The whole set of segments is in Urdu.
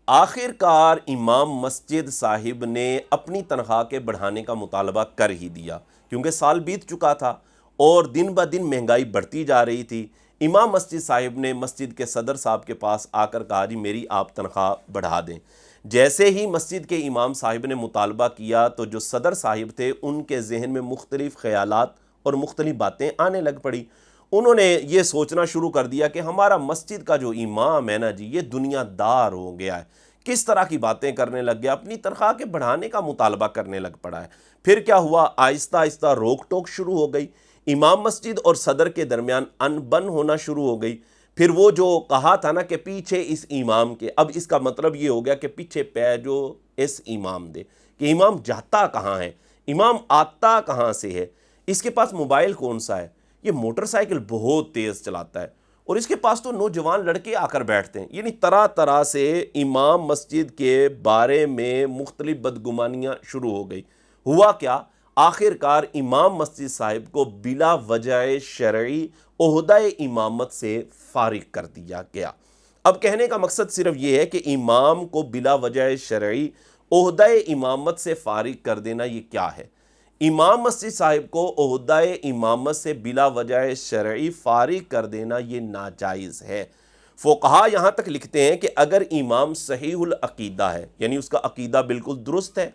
آخر کار امام مسجد صاحب نے اپنی تنخواہ کے بڑھانے کا مطالبہ کر ہی دیا، کیونکہ سال بیت چکا تھا اور دن بہ دن مہنگائی بڑھتی جا رہی تھی۔ امام مسجد صاحب نے مسجد کے صدر صاحب کے پاس آ کر کہا جی میری آپ تنخواہ بڑھا دیں۔ جیسے ہی مسجد کے امام صاحب نے مطالبہ کیا تو جو صدر صاحب تھے ان کے ذہن میں مختلف خیالات اور مختلف باتیں آنے لگ پڑی۔ انہوں نے یہ سوچنا شروع کر دیا کہ ہمارا مسجد کا جو امام ہے نا جی، یہ دنیا دار ہو گیا ہے، کس طرح کی باتیں کرنے لگ گیا، اپنی تنخواہ کے بڑھانے کا مطالبہ کرنے لگ پڑا ہے۔ پھر کیا ہوا، آہستہ آہستہ روک ٹوک شروع ہو گئی، امام مسجد اور صدر کے درمیان ان بن ہونا شروع ہو گئی۔ پھر وہ جو کہا تھا نا کہ پیچھے اس امام کے، اب اس کا مطلب یہ ہو گیا کہ پیچھے پہ جو اس امام دے، کہ امام جاتا کہاں ہے، امام آتا کہاں سے ہے، اس کے پاس موبائل کون سا ہے، یہ موٹر سائیکل بہت تیز چلاتا ہے، اور اس کے پاس تو نوجوان لڑکے آ کر بیٹھتے ہیں۔ یعنی طرح طرح سے امام مسجد کے بارے میں مختلف بدگمانیاں شروع ہو گئی۔ ہوا کیا، آخر کار امام مسجد صاحب کو بلا وجہ شرعی عہدہ امامت سے فارغ کر دیا گیا۔ اب کہنے کا مقصد صرف یہ ہے کہ امام کو بلا وجہ شرعی عہدہ امامت سے فارغ کر دینا یہ کیا ہے؟ امام مسجد صاحب کو عہدہ امامت سے بلا وجہ شرعی فارغ کر دینا یہ ناجائز ہے۔ فقہا یہاں تک لکھتے ہیں کہ اگر امام صحیح العقیدہ ہے، یعنی اس کا عقیدہ بالکل درست ہے،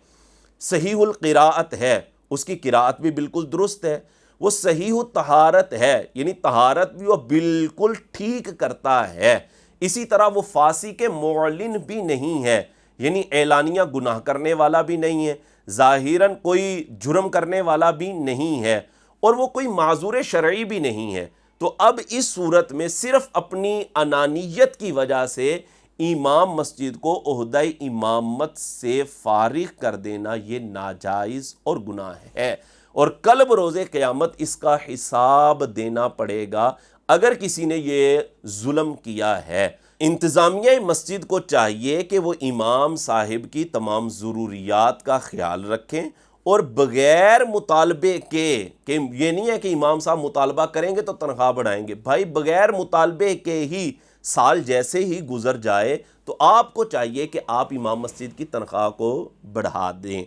صحیح القراءت ہے، اس کی قراءت بھی بالکل درست ہے، وہ صحیح الطہارت ہے، یعنی طہارت بھی وہ بالکل ٹھیک کرتا ہے، اسی طرح وہ فاسق معلن بھی نہیں ہے، یعنی اعلانیہ گناہ کرنے والا بھی نہیں ہے، ظاہراً کوئی جرم کرنے والا بھی نہیں ہے، اور وہ کوئی معذور شرعی بھی نہیں ہے، تو اب اس صورت میں صرف اپنی انانیت کی وجہ سے امام مسجد کو عہدہ امامت سے فارغ کر دینا یہ ناجائز اور گناہ ہے، اور کل بروز قیامت اس کا حساب دینا پڑے گا اگر کسی نے یہ ظلم کیا ہے۔ انتظامیہ مسجد کو چاہیے کہ وہ امام صاحب کی تمام ضروریات کا خیال رکھیں، اور بغیر مطالبے کے، کہ یہ نہیں ہے کہ امام صاحب مطالبہ کریں گے تو تنخواہ بڑھائیں گے، بھائی بغیر مطالبے کے ہی سال جیسے ہی گزر جائے تو آپ کو چاہیے کہ آپ امام مسجد کی تنخواہ کو بڑھا دیں۔